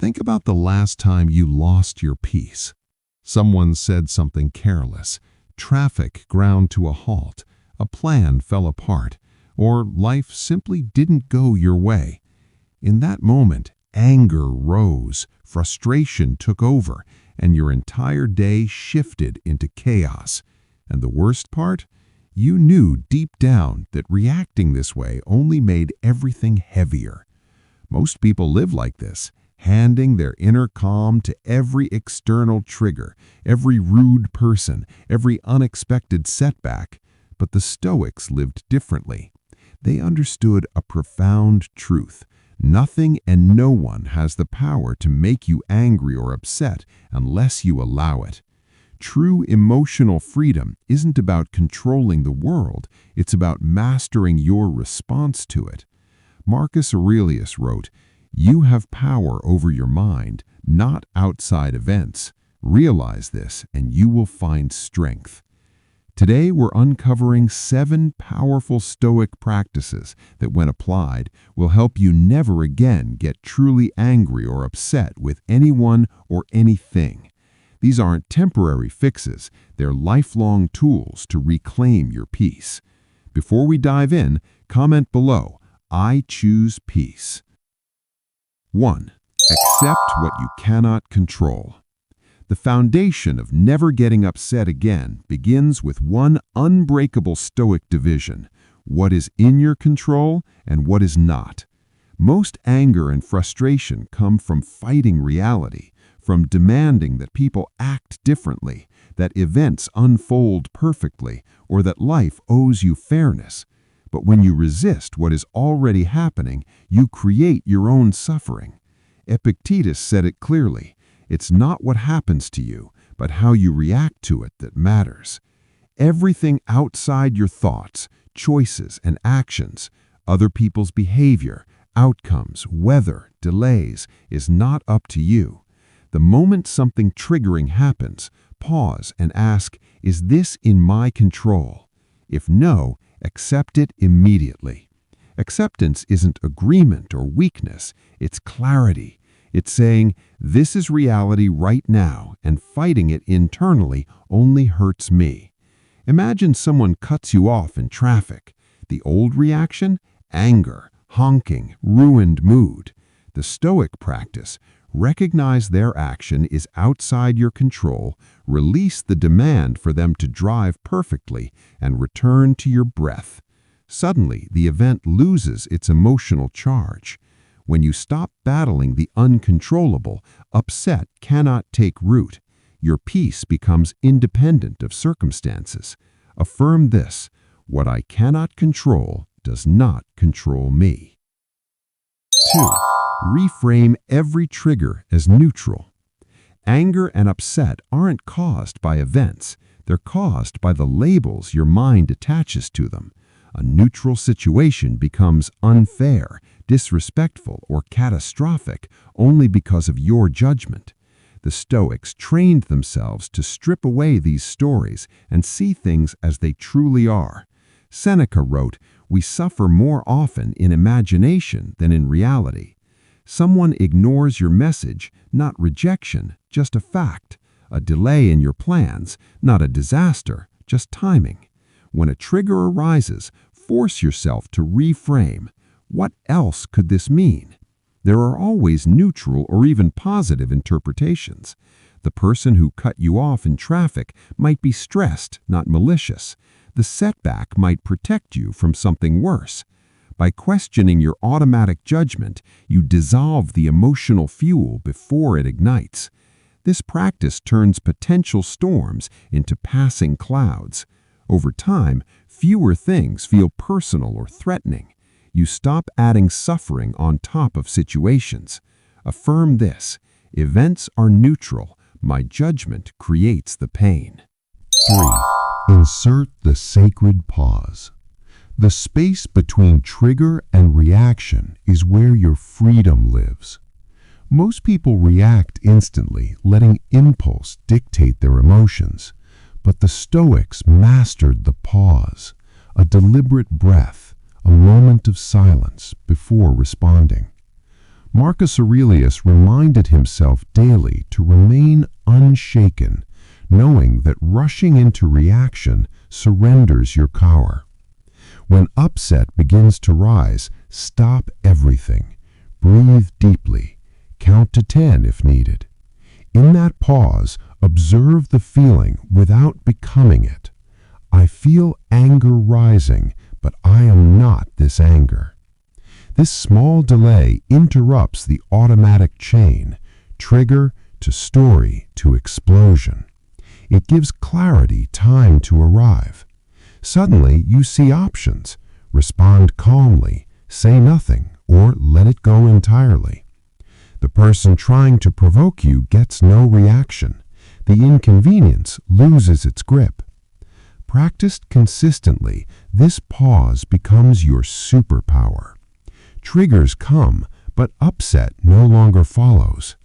Think about the last time you lost your peace. Someone said something careless, traffic ground to a halt, a plan fell apart, or life simply didn't go your way. In that moment, anger rose, frustration took over, and your entire day shifted into chaos. And the worst part? You knew deep down that reacting this way only made everything heavier. Most people live like this, handing their inner calm to every external trigger, every rude person, every unexpected setback. But the Stoics lived differently. They understood a profound truth. Nothing and no one has the power to make you angry or upset unless you allow it. True emotional freedom isn't about controlling the world, it's about mastering your response to it. Marcus Aurelius wrote, "You have power over your mind, not outside events. Realize this, and you will find strength." Today, we're uncovering 7 powerful Stoic practices that, when applied, will help you never again get truly angry or upset with anyone or anything. These aren't temporary fixes, they're lifelong tools to reclaim your peace. Before we dive in, comment below, "I choose peace." 1. Accept what you cannot control. The foundation of never getting upset again begins with one unbreakable Stoic division: what is in your control and what is not. Most anger and frustration come from fighting reality, from demanding that people act differently, that events unfold perfectly, or that life owes you fairness. But when you resist what is already happening, you create your own suffering. Epictetus said it clearly, "It's not what happens to you, but how you react to it that matters." Everything outside your thoughts, choices, and actions, other people's behavior, outcomes, weather, delays, is not up to you. The moment something triggering happens, pause and ask, "Is this in my control?" If no, accept it immediately. Acceptance isn't agreement or weakness, it's clarity. It's saying, "This is reality right now, and fighting it internally only hurts me." Imagine someone cuts you off in traffic. The old reaction? Anger, honking, ruined mood. The Stoic practice: recognize their action is outside your control, release the demand for them to drive perfectly, and return to your breath. Suddenly, the event loses its emotional charge. When you stop battling the uncontrollable, upset cannot take root. Your peace becomes independent of circumstances. Affirm this: what I cannot control does not control me. 2. Reframe every trigger as neutral. Anger and upset aren't caused by events. They're caused by the labels your mind attaches to them. A neutral situation becomes unfair, disrespectful, or catastrophic only because of your judgment. The Stoics trained themselves to strip away these stories and see things as they truly are. Seneca wrote, "We suffer more often in imagination than in reality." Someone ignores your message, not rejection, just a fact. A delay in your plans, not a disaster, just timing. When a trigger arises, force yourself to reframe. What else could this mean? There are always neutral or even positive interpretations. The person who cut you off in traffic might be stressed, not malicious. The setback might protect you from something worse. By questioning your automatic judgment, you dissolve the emotional fuel before it ignites. This practice turns potential storms into passing clouds. Over time, fewer things feel personal or threatening. You stop adding suffering on top of situations. Affirm this: events are neutral. My judgment creates the pain. 3. Insert the sacred pause. The space between trigger and reaction is where your freedom lives. Most people react instantly, letting impulse dictate their emotions. But the Stoics mastered the pause, a deliberate breath, a moment of silence before responding. Marcus Aurelius reminded himself daily to remain unshaken, knowing that rushing into reaction surrenders your power. When upset begins to rise, stop everything. Breathe deeply. Count to 10 if needed. In that pause, observe the feeling without becoming it. I feel anger rising, but I am not this anger. This small delay interrupts the automatic chain, trigger to story to explosion. It gives clarity time to arrive. Suddenly, you see options. Respond calmly, say nothing, or let it go entirely. The person trying to provoke you gets no reaction. The inconvenience loses its grip. Practiced consistently, this pause becomes your superpower. Triggers come, but upset no longer follows.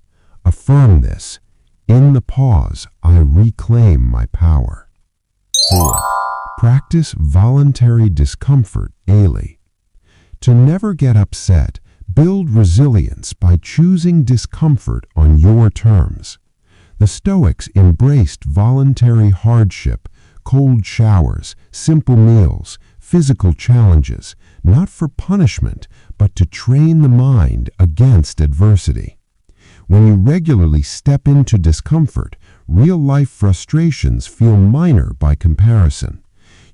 Affirm this. In the pause, I reclaim my power. 4. Practice voluntary discomfort daily. To never get upset, build resilience by choosing discomfort on your terms. The Stoics embraced voluntary hardship, cold showers, simple meals, physical challenges, not for punishment, but to train the mind against adversity. When you regularly step into discomfort, real-life frustrations feel minor by comparison.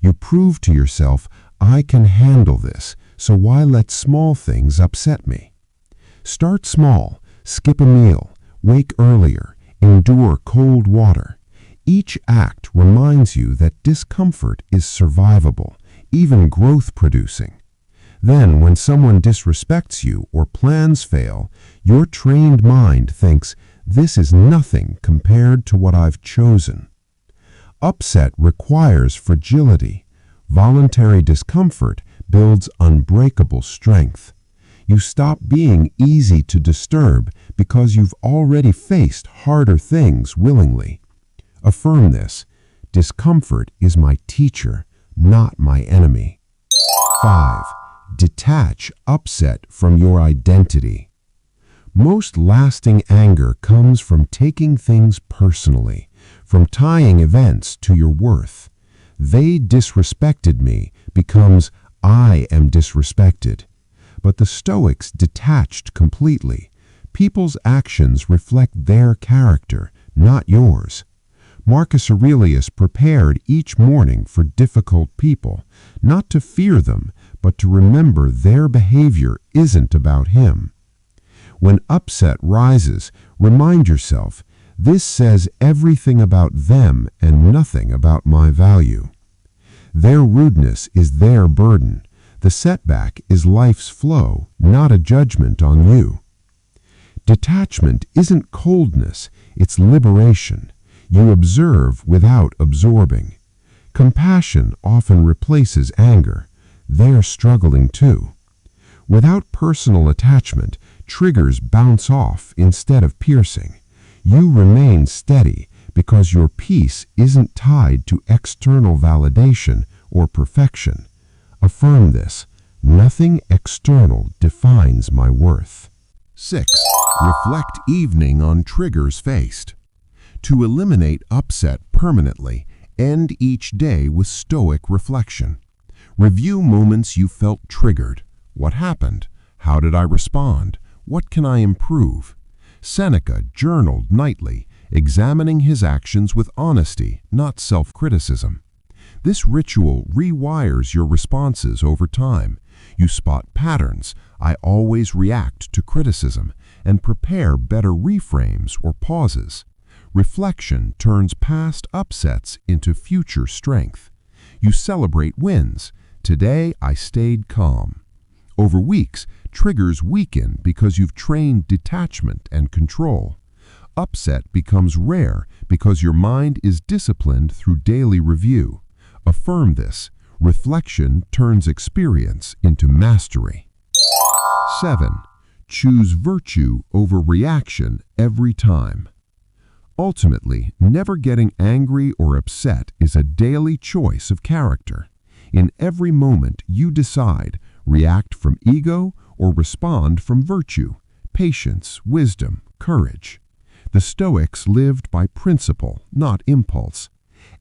You prove to yourself, I can handle this, so why let small things upset me? Start small, skip a meal, wake earlier, endure cold water. Each act reminds you that discomfort is survivable, even growth-producing. Then, when someone disrespects you or plans fail, your trained mind thinks, this is nothing compared to what I've chosen. Upset requires fragility. Voluntary discomfort builds unbreakable strength. You stop being easy to disturb because you've already faced harder things willingly. Affirm this. Discomfort is my teacher, not my enemy. 5. Detach upset from your identity. Most lasting anger comes from taking things personally, from tying events to your worth. They disrespected me becomes I am disrespected. But the Stoics detached completely. People's actions reflect their character, not yours. Marcus Aurelius prepared each morning for difficult people, not to fear them, but to remember their behavior isn't about him. When upset rises, remind yourself, this says everything about them and nothing about my value. Their rudeness is their burden. The setback is life's flow, not a judgment on you. Detachment isn't coldness, it's liberation. You observe without absorbing. Compassion often replaces anger. They're struggling too. Without personal attachment, triggers bounce off instead of piercing. You remain steady because your peace isn't tied to external validation or perfection. Affirm this. Nothing external defines my worth. 6. Reflect evening on triggers faced. To eliminate upset permanently, end each day with stoic reflection. Review moments you felt triggered. What happened? How did I respond? What can I improve? Seneca journaled nightly, examining his actions with honesty, not self-criticism. This ritual rewires your responses over time. You spot patterns, I always react to criticism, and prepare better reframes or pauses. Reflection turns past upsets into future strength. You celebrate wins. Today I stayed calm. Over weeks, triggers weaken because you've trained detachment and control. Upset becomes rare because your mind is disciplined through daily review. Affirm this. Reflection turns experience into mastery. 7. Choose virtue over reaction every time. Ultimately, never getting angry or upset is a daily choice of character. In every moment, you decide, react from ego or respond from virtue. patience, wisdom, courage. The Stoics lived by principle, not impulse.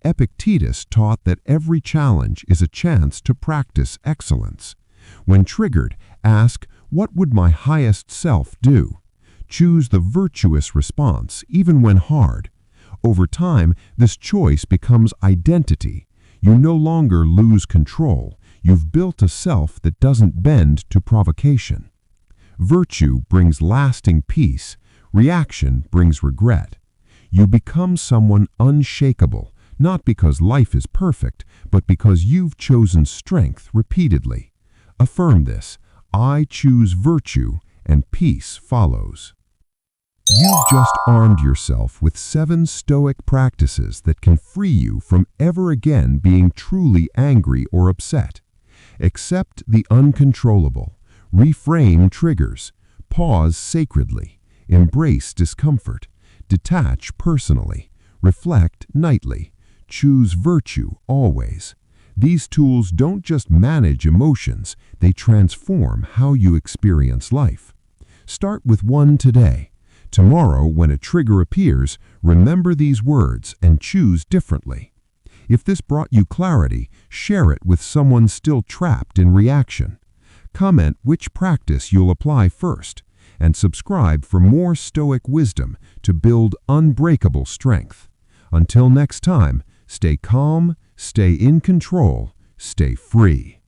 Epictetus taught that every challenge is a chance to practice excellence. When triggered, ask, "What would my highest self do?" Choose the virtuous response, even when hard. Over time, this choice becomes identity. You no longer lose control. You've built a self that doesn't bend to provocation. Virtue brings lasting peace. Reaction brings regret. You become someone unshakable, not because life is perfect, but because you've chosen strength repeatedly. Affirm this: I choose virtue, and peace follows. You've just armed yourself with 7 Stoic practices that can free you from ever again being truly angry or upset. Accept the uncontrollable. Reframe triggers. Pause sacredly. Embrace discomfort. Detach personally. Reflect nightly. Choose virtue always. These tools don't just manage emotions, they transform how you experience life. Start with one today. Tomorrow, when a trigger appears, remember these words and choose differently. If this brought you clarity, share it with someone still trapped in reaction. Comment which practice you'll apply first, and subscribe for more Stoic wisdom to build unbreakable strength. Until next time, stay calm, stay in control, stay free.